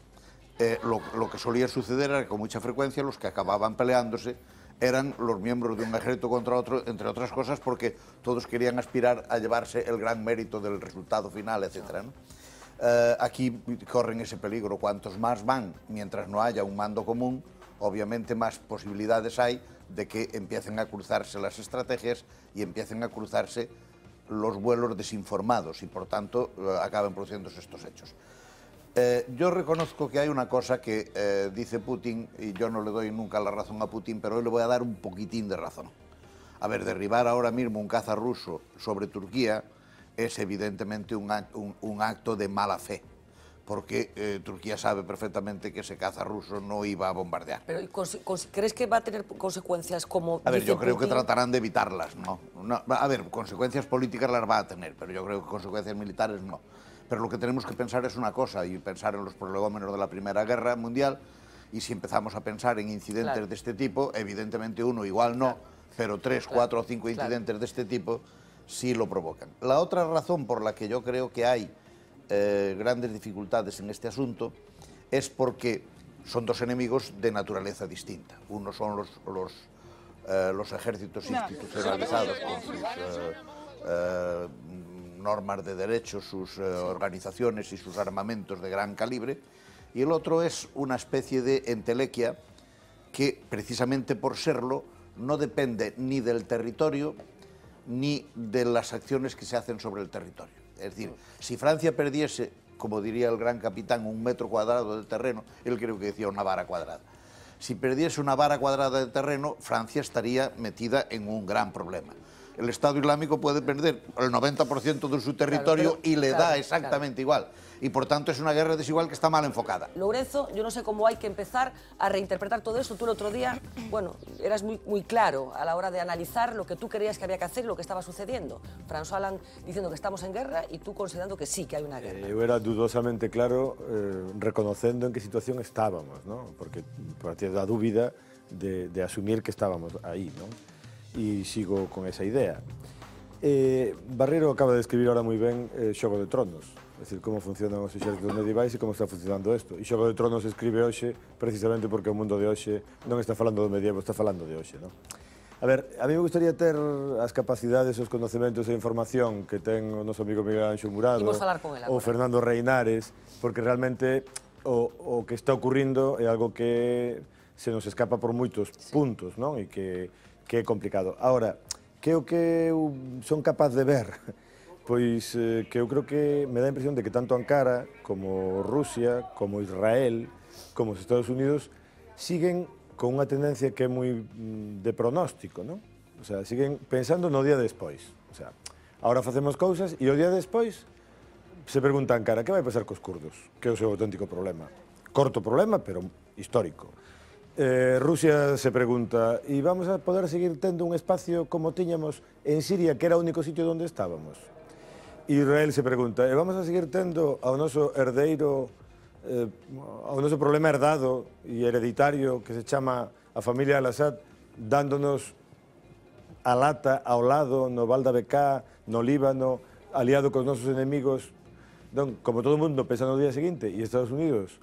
Lo que solía suceder era que con mucha frecuencia los que acababan peleándose eran los miembros de un ejército contra otro, entre otras cosas, porque todos querían aspirar a llevarse el gran mérito del resultado final, etc., ¿no? Aquí corren ese peligro. Cuantos más van, mientras no haya un mando común, obviamente más posibilidades hay de que empiecen a cruzarse las estrategias y empiecen a cruzarse los vuelos desinformados y, por tanto, acaben produciéndose estos hechos. Yo reconozco que hay una cosa que dice Putin, y yo no le doy nunca la razón a Putin, pero hoy le voy a dar un poquitín de razón. A ver, derribar ahora mismo un caza ruso sobre Turquía es evidentemente un acto de mala fe, porque Turquía sabe perfectamente que ese caza ruso no iba a bombardear. Pero ¿crees que va a tener consecuencias como A ver, dice yo creo que Putin? tratarán de evitarlas, ¿no? A ver, consecuencias políticas las va a tener, pero yo creo que consecuencias militares no. Pero lo que tenemos que pensar es una cosa, y pensar en los prolegómenos de la Primera Guerra Mundial, y si empezamos a pensar en incidentes de este tipo, evidentemente uno igual no, pero 3, 4 o 5 incidentes de este tipo sí lo provocan. La otra razón por la que yo creo que hay grandes dificultades en este asunto es porque son dos enemigos de naturaleza distinta. Uno son los ejércitos institucionalizados con sus normas de derechos, sus organizaciones y sus armamentos de gran calibre, y el otro es una especie de entelequia que, precisamente por serlo, no depende ni del territorio ni de las acciones que se hacen sobre el territorio. Es decir, si Francia perdiese, como diría el gran capitán, 1 metro cuadrado de terreno, él creo que decía una vara cuadrada, si perdiese una vara cuadrada de terreno, Francia estaría metida en un gran problema. El Estado Islámico puede perder el 90% de su territorio y le da exactamente igual. Y por tanto es una guerra desigual que está mal enfocada. Lourenço, yo no sé cómo hay que empezar a reinterpretar todo eso. Tú el otro día, bueno, eras muy claro a la hora de analizar lo que tú creías que había que hacer y lo que estaba sucediendo. François Hollande diciendo que estamos en guerra y tú considerando que sí, que hay una guerra. Eu era dudosamente claro, reconocendo en que situación estábamos, ¿no? Porque partía da dúbida de asumir que estábamos aí, ¿no? Y sigo con esa idea. Barreiro acaba de escribir ahora moi ben Xogo de Tronos, é dicir, como funcionan os exércitos medievais e como está funcionando isto. E Xogo de Tronos escribe hoxe precisamente porque o mundo de hoxe non está falando do medievo, está falando de hoxe, non? A ver, a mí me gustaría ter as capacidades, os conocimientos e a información que ten o noso amigo Miguel Anxo Murado ou Fernando Reinares, porque realmente o que está ocurrindo é algo que se nos escapa por moitos puntos, non? E que é complicado. Ahora, que é o que eu son capaz de ver? Pois que eu creo que me dá a impresión de que tanto Ankara como Rusia, como Israel, como os Estados Unidos siguen con unha tendencia que é moi de pronóstico, non? O sea, siguen pensando no día despois. O sea, ahora facemos cousas e o día despois se pregunta Ankara, que vai pasar cos kurdos? Que é o seu auténtico problema. Corto problema, pero histórico. Rusia se pregunta, e vamos a poder seguir tendo un espacio como tiñamos en Siria, que era o único sitio onde estábamos? Israel se pregunta, e vamos a seguir tendo ao noso herdeiro, ao noso problema herdado e hereditario que se chama a familia Al-Assad, dándonos a lata ao lado no Val da Beká, no Líbano, aliado cos nosos enemigos? Non, como todo o mundo pensa no día seguinte, e Estados Unidos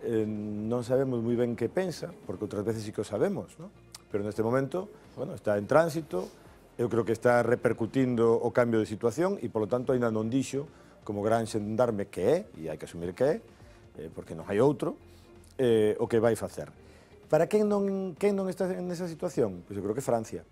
non sabemos moi ben que pensa, porque outras veces sí que o sabemos, ¿no? Pero neste momento, bueno, está en tránsito, eu creo que está repercutindo o cambio de situación e, polo tanto, ainda non dixo como gran xendarme que é, e hai que asumir que é, porque non hai outro, o que vai facer. Para quen non está nesa situación? Pois eu creo que Francia.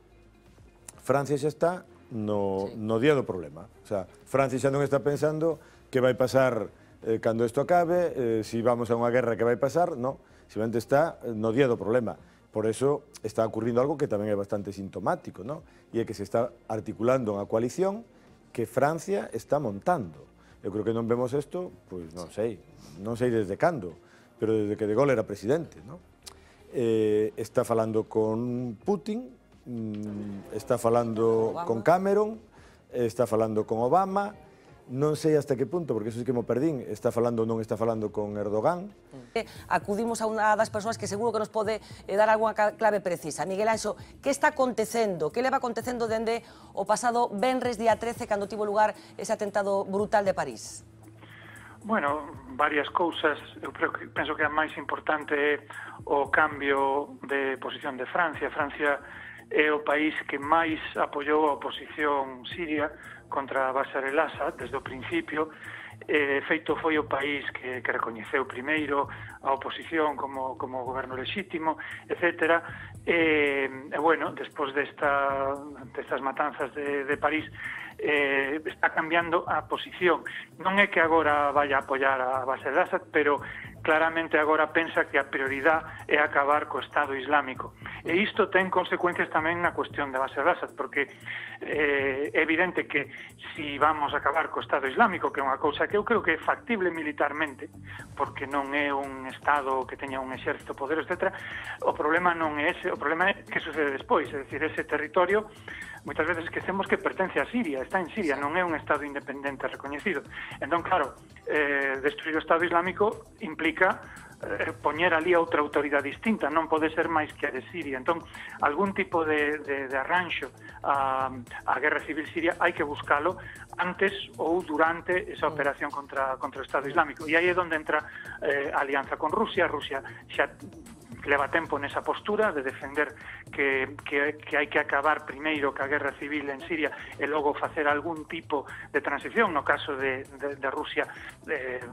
Francia xa está no día do problema. O sea, Francia xa non está pensando que vai pasar cando isto acabe, si vamos a unha guerra que vai pasar, non. Simplemente está no día do problema. Por eso está ocurrindo algo que tamén é bastante sintomático, non? E é que se está articulando unha coalición que Francia está montando. Eu creo que non vemos isto, pois non sei desde cando, pero desde que De Gaulle era presidente, non? Está falando con Putin, está falando con Cameron, está falando con Obama, non sei hasta que punto, porque eso sí que mo perdín, está falando ou non está falando con Erdogan. Acudimos a unha das persoas que seguro que nos pode dar algunha clave precisa. Miguel Anxo, que está acontecendo? Que leva acontecendo dende o pasado venres día 13, cando tivo lugar ese atentado brutal de París? Bueno, varias cousas. Eu penso que a máis importante é o cambio de posición de Francia. Francia é o país que máis apoiou a oposición siria contra Bashar el-Assad desde o principio. Feito foi o país que recoñeceu primeiro a oposición como goberno lexítimo, etc. Bueno, despois destas matanzas de París, está cambiando a posición. Non é que agora vaya a apoiar a Bashar el-Assad, pero claramente agora pensa que a prioridade é acabar co Estado Islámico. E isto ten consecuencias tamén na cuestión de Bashar el-Assad, porque é evidente que si vamos a acabar co Estado Islámico, que é unha cousa que eu creo que é factible militarmente, porque non é un Estado que teña un exército, poder, etc., o problema non é ese, o problema é que sucede despois, é dicir, ese territorio moitas veces esquecemos que pertence a Siria, está en Siria, non é un Estado independente recoñecido. Entón, claro, destruir o Estado Islámico implica poñer ali outra autoridade distinta, non pode ser máis que a de Siria. Entón, algún tipo de arranxo a guerra civil siria hai que buscalo antes ou durante esa operación contra o Estado Islámico. E aí é onde entra a alianza con Rusia. Rusia xa leva tempo nesa postura de defender que hai que acabar primeiro ca guerra civil en Siria e logo facer algún tipo de transición. No caso de Rusia,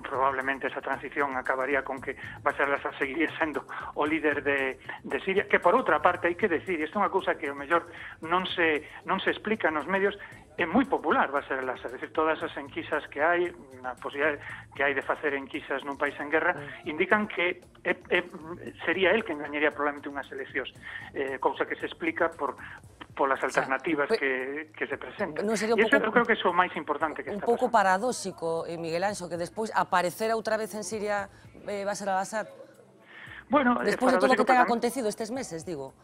probablemente esa transición acabaría con que Bashar al-Assad seguiría sendo o líder de Siria, que por outra parte hai que decir, isto é unha cousa que o mellor non se explica nos medios, é moi popular Bashar al-Assad, é dicir, todas as enquisas que hai, a posibilidade que hai de facer enquisas nun país en guerra, indican que sería el que engañaría probablemente unhas eleccións, cousa que se explica polas alternativas que se presentan. E iso eu creo que é o máis importante que está pasando. Un pouco paradóxico, Miguel Anxo, que despois aparecera outra vez en Siria Bashar al-Assad. Bueno, despois de todo o que ten acontecido estes meses, digo.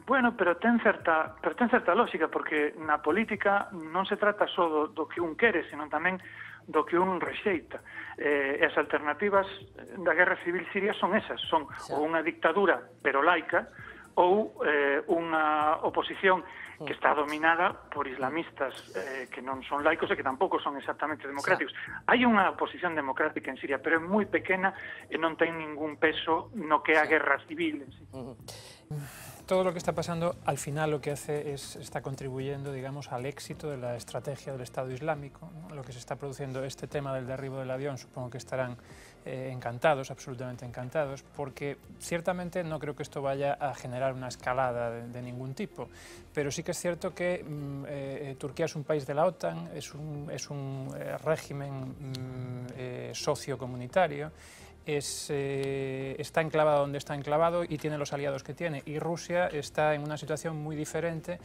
Bueno, pero ten certa lógica, porque na política non se trata só do que un quere, senón tamén do que un rexeita. E as alternativas da guerra civil siria son esas, son ou unha dictadura pero laica, ou unha oposición que está dominada por islamistas que non son laicos e que tampouco son exactamente democráticos. Hai unha oposición democrática en Siria, pero é moi pequena e non ten ningún peso no que é a guerra civil en sí. Todo lo que está pasando al final lo que hace es está contribuyendo, digamos, al éxito de la estrategia del Estado Islámico, ¿no? Lo que se está produciendo, este tema del derribo del avión, supongo que estarán encantados, absolutamente encantados, porque ciertamente no creo que esto vaya a generar una escalada de ningún tipo, pero sí que es cierto que Turquía es un país de la OTAN, es un régimen sociocomunitario, está enclavado donde está enclavado y tiene los aliados que tiene, y Rusia está en una situación muy diferente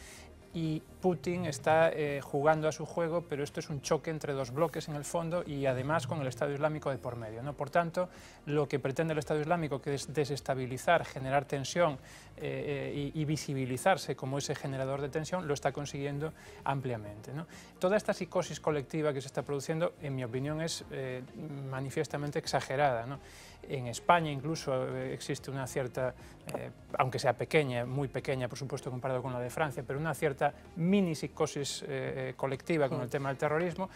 y Putin está jugando a su juego, pero esto es un choque entre dos bloques en el fondo y además con el Estado Islámico de por medio, ¿no? Por tanto, lo que pretende el Estado Islámico, que es desestabilizar, generar tensión y visibilizarse como ese generador de tensión, lo está consiguiendo ampliamente, ¿no? Toda esta psicosis colectiva que se está produciendo, en mi opinión, es manifiestamente exagerada, ¿no? En España incluso existe una cierta, aunque sea pequeña, muy pequeña por supuesto comparado con la de Francia, pero una cierta mini psicosis colectiva con el tema del terrorismo.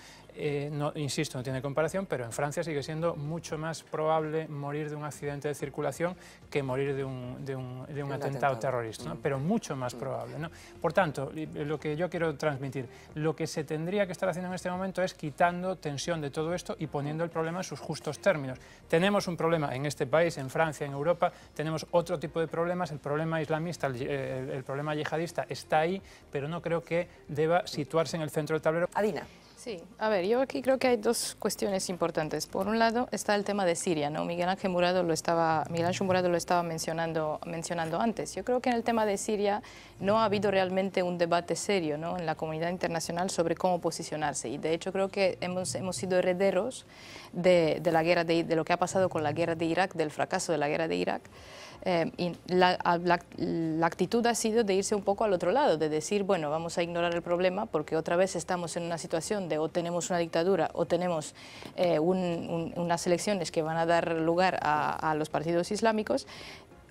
No, insisto, no tiene comparación, pero en Francia sigue siendo mucho más probable morir de un accidente de circulación que morir de un atentado terrorista, ¿no? Pero mucho más probable, ¿no? Por tanto, lo que yo quiero transmitir, lo que se tendría que estar haciendo en este momento es quitando tensión de todo esto y poniendo el problema en sus justos términos. Tenemos un problema en este país, en Francia, en Europa, tenemos otro tipo de problemas, el problema islamista, el problema yihadista está ahí, pero no creo que deba situarse en el centro del tablero. Adina. Sí, a ver, yo aquí creo que hay dos cuestiones importantes. Por un lado está el tema de Siria, ¿no? Miguel Ángel Murado lo estaba mencionando antes. Yo creo que en el tema de Siria no ha habido realmente un debate serio, ¿no?, en la comunidad internacional sobre cómo posicionarse. Y de hecho creo que hemos sido herederos de lo que ha pasado con la guerra de Irak, del fracaso de la guerra de Irak. Y la actitud ha sido de irse un poco al otro lado, de decir, bueno, vamos a ignorar el problema porque otra vez estamos en una situación de o tenemos una dictadura o tenemos unas elecciones que van a dar lugar a los partidos islámicos.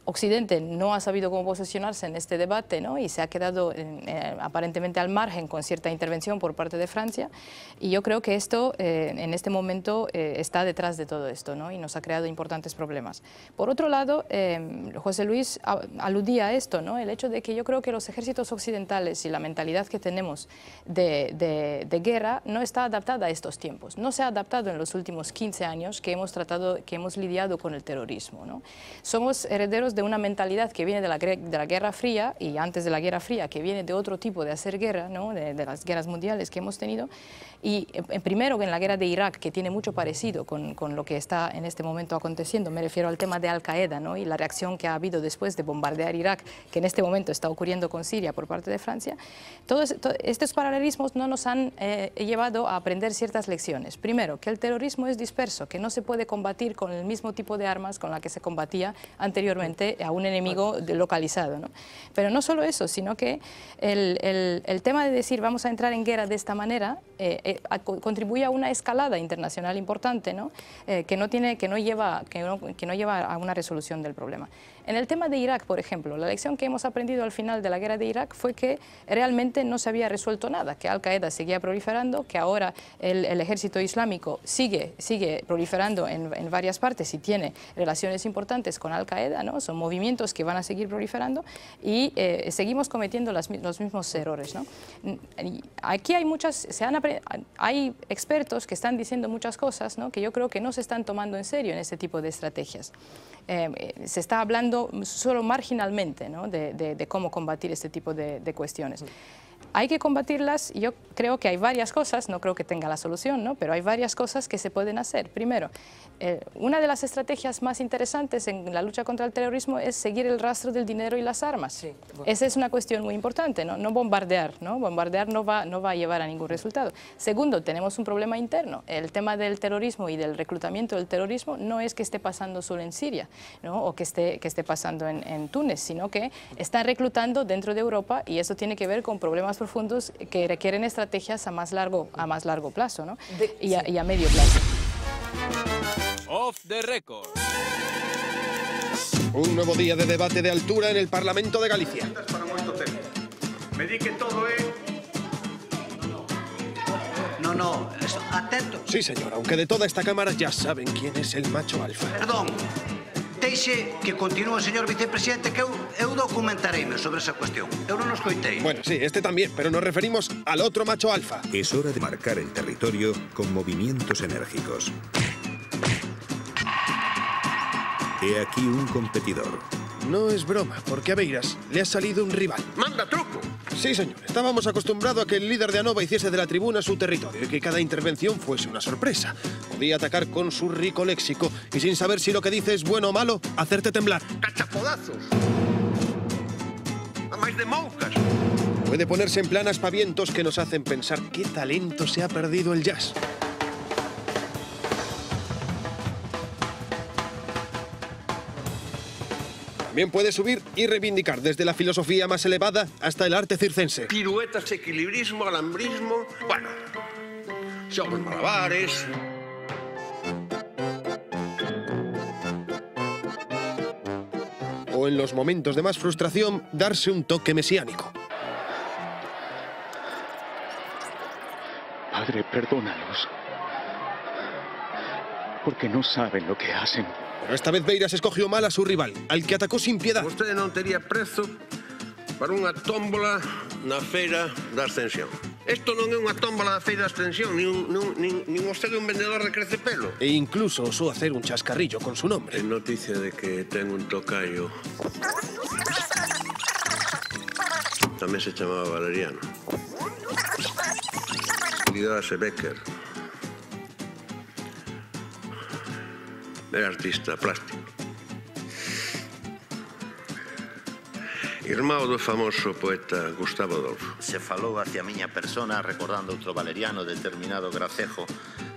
Occidente no ha sabido cómo posicionarse en este debate, ¿no?, y se ha quedado aparentemente al margen con cierta intervención por parte de Francia, y yo creo que esto en este momento está detrás de todo esto, ¿no?, y nos ha creado importantes problemas. Por otro lado, José Luis aludía a esto, ¿no?, el hecho de que yo creo que los ejércitos occidentales y la mentalidad que tenemos de guerra no está adaptada a estos tiempos, no se ha adaptado en los últimos 15 años que hemos lidiado con el terrorismo, ¿no? Somos herederos de una mentalidad que viene de la Guerra Fría, y antes de la Guerra Fría que viene de otro tipo de hacer guerra, ¿no?, de las guerras mundiales que hemos tenido, y primero en la guerra de Irak, que tiene mucho parecido con lo que está en este momento aconteciendo. Me refiero al tema de Al-Qaeda, ¿no?, y la reacción que ha habido después de bombardear Irak, que en este momento está ocurriendo con Siria por parte de Francia. Todos estos paralelismos no nos han llevado a aprender ciertas lecciones. Primero, que el terrorismo es disperso, que no se puede combatir con el mismo tipo de armas con la que se combatía anteriormente a un enemigo localizado, ¿no? Pero no solo eso, sino que el tema de decir vamos a entrar en guerra de esta manera contribuye a una escalada internacional importante, ¿no?, que no lleva a una resolución del problema. En el tema de Irak, por ejemplo, la lección que hemos aprendido al final de la guerra de Irak fue que realmente no se había resuelto nada, que Al-Qaeda seguía proliferando, que ahora el ejército islámico sigue proliferando en varias partes y tiene relaciones importantes con Al-Qaeda, ¿no? Son movimientos que van a seguir proliferando y seguimos cometiendo los mismos errores, ¿no? Aquí hay expertos que están diciendo muchas cosas, ¿no?, que yo creo que no se están tomando en serio en este tipo de estrategias. Se está hablando solo marginalmente, ¿no?, de cómo combatir este tipo de cuestiones. Hay que combatirlas, y yo creo que hay varias cosas, no creo que tenga la solución, ¿no?, pero hay varias cosas que se pueden hacer. Primero, una de las estrategias más interesantes en la lucha contra el terrorismo es seguir el rastro del dinero y las armas. Sí, bueno. Esa es una cuestión muy importante, ¿no? No bombardear, ¿no? Bombardear no va a llevar a ningún resultado. Segundo, tenemos un problema interno. El tema del terrorismo y del reclutamiento del terrorismo no es que esté pasando solo en Siria, ¿no?, o que esté pasando en Túnez, sino que está reclutando dentro de Europa, y eso tiene que ver con problemas profundos que requieren estrategias a más largo plazo, ¿no?, y a medio plazo. Off the record. Un nuevo día de debate de altura en el Parlamento de Galicia. Me di que todo é... No, atento. Sí, señor, aunque de toda esta cámara ya saben quién es el macho alfa. Perdón, deixe que continúe, señor vicepresidente, que eu documentareime sobre esa cuestión. Eu non os coitei. Bueno, sí, este también, pero nos referimos al otro macho alfa. Es hora de marcar el territorio con movimientos enérgicos. He aquí un competidor. No es broma, porque a Beiras le ha salido un rival. ¡Manda truco! Sí, señor. Estábamos acostumbrados a que el líder de Anova hiciese de la tribuna su territorio y que cada intervención fuese una sorpresa. Podía atacar con su rico léxico y sin saber si lo que dice es bueno o malo, hacerte temblar. ¡Cachapodazos! A máis de moucas. Puede ponerse en plan aspavientos que nos hacen pensar qué talento se ha perdido el jazz. También puede subir y reivindicar desde la filosofía más elevada hasta el arte circense. Piruetas, equilibrismo, alambrismo... Bueno, xogos malabares... O en los momentos de más frustración, darse un toque mesiánico. Padre, perdónalos. Porque no saben lo que hacen. Pero esta vez Beiras escogió mal a su rival, al que atacó sin piedad. Vostede non tería prezo para unha tómbola na feira da Ascensión. Isto non é unha tómbola da feira da Ascensión, nin vostede un vendedor de crecepelo. E incluso osó hacer un chascarrillo con su nombre. En noticia de que ten un tocayo. Tamén se chamaba Valeriano. Lidase Becker. Era artista plástico. Irmão do famoso poeta Gustavo Adolfo. Se falou hacia a miña persona recordando outro Valeriano, determinado gracejo.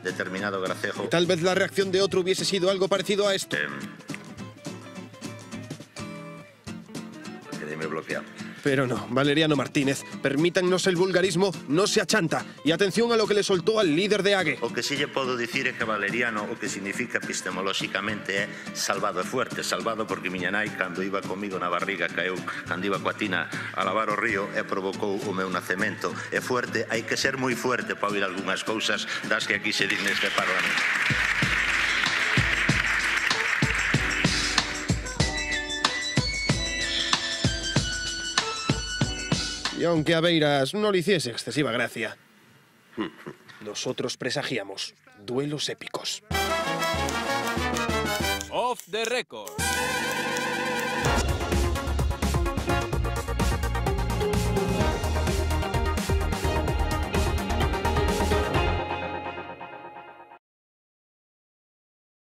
Y tal vez la reacción de otro hubiese sido algo parecido a esto. Quedéme bloqueado. Pero no, Valeriano Martínez, permítannos el vulgarismo, no se achanta. Y atención a lo que le soltó al líder de Ague. O que sí lle podo dicir é que Valeriano o que significa epistemolóxicamente é salvado e fuerte. Salvado porque miña nai, cando iba comigo na barriga, caeu, cando iba coa tina a lavar o río e provocou o meu nacemento. E fuerte, hai que ser moi fuerte para oír algunhas cousas das que aquí se din neste Parlamento. Y aunque a Beiras no le hiciese excesiva gracia, nosotros presagiamos duelos épicos. Off the record.